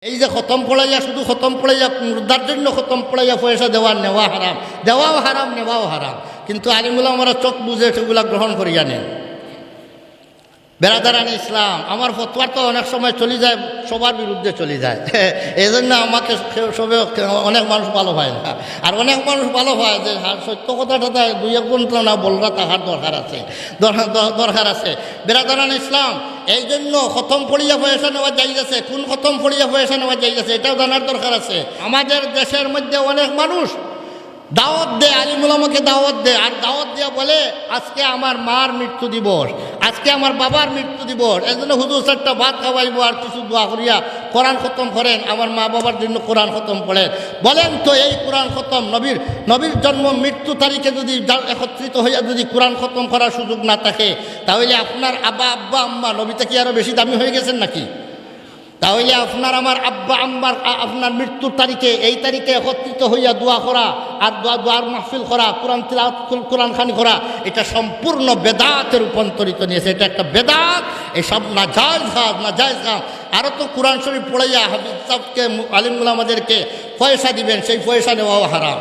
এই যে খতম পড়াইয়া শুধু খতম পড়াইয়া মুর্দার জন্য খতম পড়াইয়া পয়সা দেওয়া নেওয়া হারাম, দেওয়াও হারাম, নেওয়াও হারাম। কিন্তু আলিমুল আমরা চোখ বুঝে সেগুলা গ্রহণ করিয়া নেন। বেরাদারান ইসলাম, আমার ফতোয়া তো অনেক সময় চলে যায়, সবার বিরুদ্ধে চলে যায়। এই জন্য আমাকে সবে অনেক মানুষ ভালো হয় না, আর অনেক মানুষ ভালো হয় যে সত্য কথাটা দুই এক ঘন্টা না বলরা তাহার দরকার আছে, দরকার আছে। বেরাদারান ইসলাম, এই জন্য খতম পড়িয়া পয়সা নেওয়া যাইতেছে, কোন খতম পড়িয়া পয়সা নেওয়া যাইতেছে এটাও জানার দরকার আছে। আমাদের দেশের মধ্যে অনেক মানুষ দাওয়াত দেয়, আলিমুল আমাকে দাওয়াত দেয়, আর দাওয়াত দেওয়া বলে আজকে আমার মার মৃত্যু দিবস, আজকে আমার বাবার মৃত্যু দিবস, এই জন্য হুজুর চারটা ভাত খাওয়াইব আর কিছু দোয়া করিয়া কোরআন খতম করেন, আমার মা বাবার জন্য কোরআন খতম পড়েন। বলেন তো এই কোরআন খতম নবীর জন্ম মৃত্যু তারিখে যদি একত্রিত হইয়া যদি কোরআন খতম করার সুযোগ না থাকে, তাহলে আপনার আব্বা আম্মা নবীতে কি আরও বেশি দামি হয়ে গেছেন নাকি? তাহলে আপনার আমার আব্বা আম্মার আপনার মৃত্যুর তারিখে এই তারিখে একত্রিত হইয়া দোয়া করা আর দোয়ার মাহফিল করা, কোরআন তিলাওয়াত কোরআন খানি করা, এটা সম্পূর্ণ বেদাতে রূপান্তরিত নিয়েছে। এটা একটা বেদাত, এসব নাজায়েজ কাজ। আরও তো কোরআন শরীফ পড়াইয়া হাফিজ সাহেবকে আলিমুল আমাদেরকে পয়সা দিবেন, সেই পয়সা নেওয়াও হারাম।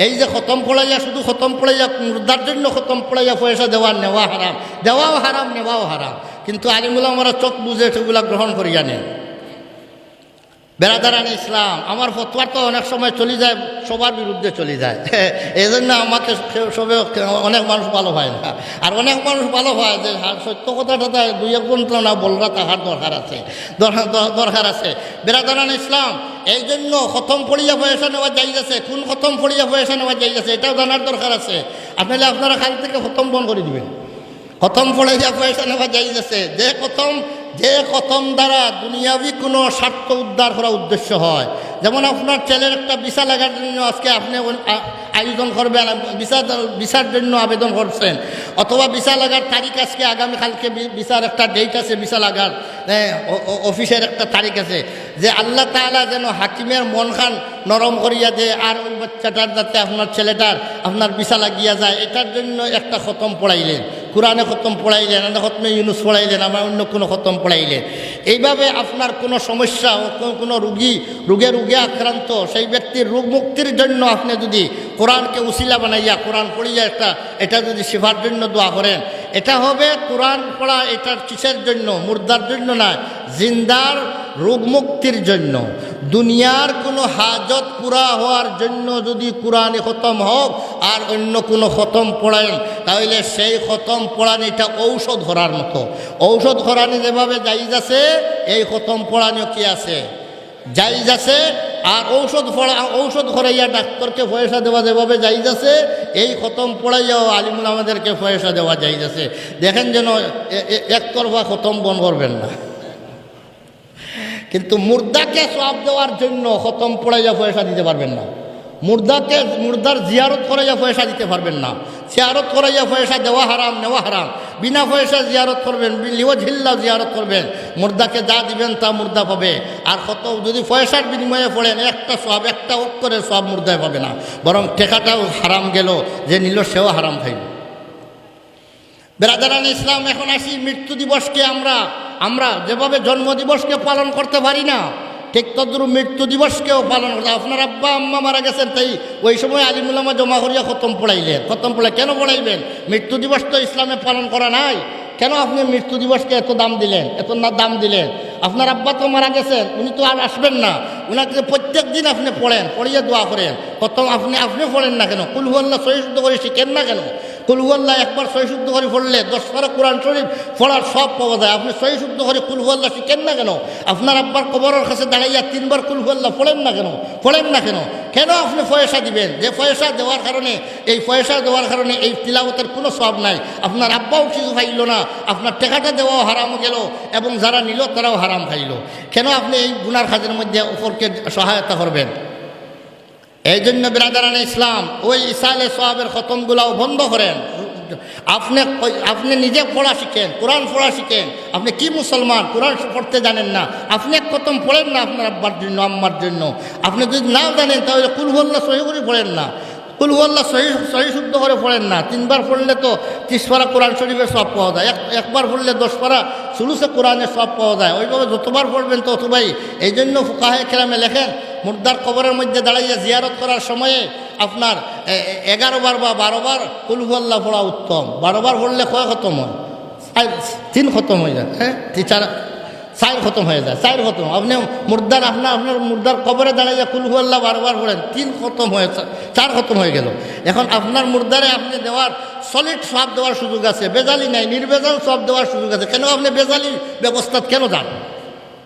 এই যে খতম পড়াইয়া শুধু খতম পড়াইয়া মুর্দার জন্য খতম পড়াইয়া পয়সা দেওয়া নেওয়া হারাম, দেওয়াও হারাম, নেওয়াও হারাম। কিন্তু আলিমুল আমরা চোখ বুঝে সেগুলা গ্রহণ করিয়া নেন। বেরাদারান ইসলাম, আমার ফতোয়া তো অনেক সময় চলে যায়, সবার বিরুদ্ধে চলে যায়। এই জন্য আমাকে সবে অনেক মানুষ ভালো হয় না, আর অনেক মানুষ ভালো হয় যে সত্য কথাটা দুই এক ঘন্টা না বলরা তাহার দরকার আছে। বেরাদারান ইসলাম, এই জন্য খতম পড়িয়া পয়সা নেওয়া যাইতেছে, কোন খতম পড়িয়া পয়সা নেওয়া যাইতেছে এটাও জানার দরকার আছে। আপনারা খাল থেকে খতম বন্ধ করে দিবেন। খতম পড়াইয়া পয়সা নেওয়া যাইতেছে, যে খতম দ্বারা দুনিয়াবি কোনো স্বার্থ উদ্ধার করা উদ্দেশ্য হয়। যেমন আপনার ছেলের একটা ভিসা লাগার জন্য আজকে আপনি আয়োজন করবেন, ভিসার জন্য আবেদন করছেন, অথবা ভিসা লাগার তারিখ আজকে আগামীকালকে ভিসার একটা ডেট আছে, ভিসা লাগার অফিসের একটা তারিখ আছে, যে আল্লাহ তাআলা যেন হাকিমের মন খান নরম করিয়া দেয় আর ওই বাচ্চাটার যাতে আপনার ছেলেটার আপনার ভিসা লাগিয়া যায়, এটার জন্য একটা খতম পড়াইলেন, কোরআনে খতম পড়াইলেন, খতমে ইউনুস পড়াইলেন, আমার অন্য কোনো খতম পড়াইলেন। এইভাবে আপনার কোনো সমস্যা, কোনো রোগে আক্রান্ত সেই ব্যক্তির রোগ মুক্তির জন্য আপনি যদি কোরআনকে উসিলা বানাইয়া কোরআন পড়িয়া এটা যদি শিফার জন্য দোয়া করেন, এটা হবে কোরআন পড়া এটার কিসের জন্য? মুর্দার জন্য না, জিন্দার রোগ মুক্তির জন্য। দুনিয়ার কোনো হাজত পুরা হওয়ার জন্য যদি কোরআনে খতম হোক আর অন্য কোনো খতম পড়েন, তাহলে সেই খতম পড়ান এটা ঔষধ ধরার মতো। ঔষধ ধরানি যেভাবে জায়েজ আছে, এই খতম পড়ানিও কি আছে? জায়েজ আছে। আর ঔষধ খরাইয়া ডাক্তারকে পয়সা দেওয়া যেভাবে জায়েজ আছে, এই খতম পড়াইয়াও আলিমুল আমাদেরকে পয়সা দেওয়া জায়েজ আছে। দেখেন যেন একতরফা খতম বন করবেন না। কিন্তু মুর্দাকে সওয়াব দেওয়ার জন্য খতম পড়াইয়া পয়সা দিতে পারবেন না। মুর্দার জিয়ারত করাইয়া পয়সা দিতে পারবেন না। জিয়ারত করাইয়া পয়সা দেওয়া হারাম, নেওয়া হারাম। বিনা পয়সা জিয়ারত করবেন, লিওয়াজিল্লা জিয়ারত করবেন, মুর্দাকে যা দিবেন তা মুর্দা পাবে। আর কত যদি পয়সার বিনিময়ে পড়েন, একটা সওয়াব, একটা অক্ষরের সওয়াব মুর্দায় পাবে না, বরং টেকাটাও হারাম গেল, যে নিল সেও হারাম খাইল। বেরাদারান ইসলাম, এখন আসি মৃত্যু দিবসকে আমরা যেভাবে জন্মদিবসকে পালন করতে পারি না, ঠিক তদ্রুপ মৃত্যু দিবসকেও পালন করতে। আপনার আব্বা আম্মা মারা গেছেন, তাই ওই সময় আলিমুল আমা জমা করিয়া খতম পড়াইলেন। খতম পড়াই কেন পড়াইবেন? মৃত্যু দিবস তো ইসলামে পালন করা নাই, কেন আপনি মৃত্যু দিবসকে এত দাম দিলেন, এত না দাম দিলেন? আপনার আব্বা তো মারা গেছেন, উনি তো আর আসবেন না, উনাকে প্রত্যেক দিন আপনি পড়েন, পড়িয়ে দোয়া করেন। খতম আপনি পড়েন না কেন? কুল হুয়াল্লাহ সহি শুদ্ধ করে শিখেন না কেন? কুল হুয়াল্লাহ একবার সহি শুদ্ধ করে পড়লে 10 পারা কোরআন শরীফ পড়ার সব পাওয়া যায়। আপনি সহি শুদ্ধ করে কুল হুয়াল্লাহ শিখেন না কেন? আপনার আব্বার কবরের কাছে দাঁড়াইয়া 3 বার কুল হুয়াল্লাহ পড়েন না কেন? কেন আপনি পয়সা দিবেন? যে পয়সা দেওয়ার কারণে এই তিলাওয়াতের কোনো সওয়াব নাই। আপনার আব্বাও কিছু খাইল না, আপনার টাকাটা দেওয়াও হারাম গেল, এবং যারা নিল তারাও হারাম খাইল। কেন আপনি এই গুনার কাজের মধ্যে অপরকে সহায়তা করবেন? এই জন্য বিরাদারান ইসলাম, ওই ইসালে সওয়াবের খতমগুলাও বন্ধ করেন। আপনি নিজে পড়া শিখেন, কোরআন পড়া শিখেন। আপনি কি মুসলমান, কোরআন পড়তে জানেন না, আপনি এক খতম পড়েন না আপনার আব্বার জন্য, আম্মার জন্য। আপনি যদি নাও জানেন তাহলে কুল হুয়াল্লাহ সহি করে পড়েন না। কুল হুয়াল্লাহ সহি সহি শুদ্ধ করে পড়েন না, 3 বার পড়লে তো 30 পারা কোরআন শরীফের সব পাওয়া যায়, একবার পড়লে 10 পারা সুলুসে কোরআনের সব পাওয়া যায়। ওইভাবে যতবার পড়বেন ততবাই। এই জন্য ফুকাহে কেরামে লেখেন, মুর্দার কবরের মধ্যে দাঁড়াইয়া জিয়ারত করার সময়ে আপনার 11 বার বা 12 বার কুল হুয়াল্লাহ পড়া উত্তম। 12 বার পড়লে কয় খতম হয়? 3 খতম হয়ে যায়। হ্যাঁ, 4 খতম হয়ে যায়, 4 খতম। আপনি মুর্দার আপনার মুর্দার কবরে দাঁড়াইয়া কুল হুয়াল্লাহ 12 বার পড়েন, 3 খতম হয়ে 4 খতম হয়ে গেল। এখন আপনার মুর্দারে আপনি দেওয়ার সলিড সব দেওয়ার সুযোগ আছে, বেজালি নাই, নির্বেজাল সব দেওয়ার সুযোগ আছে। কেন আপনি বেজালি ব্যবস্থা কেন যান?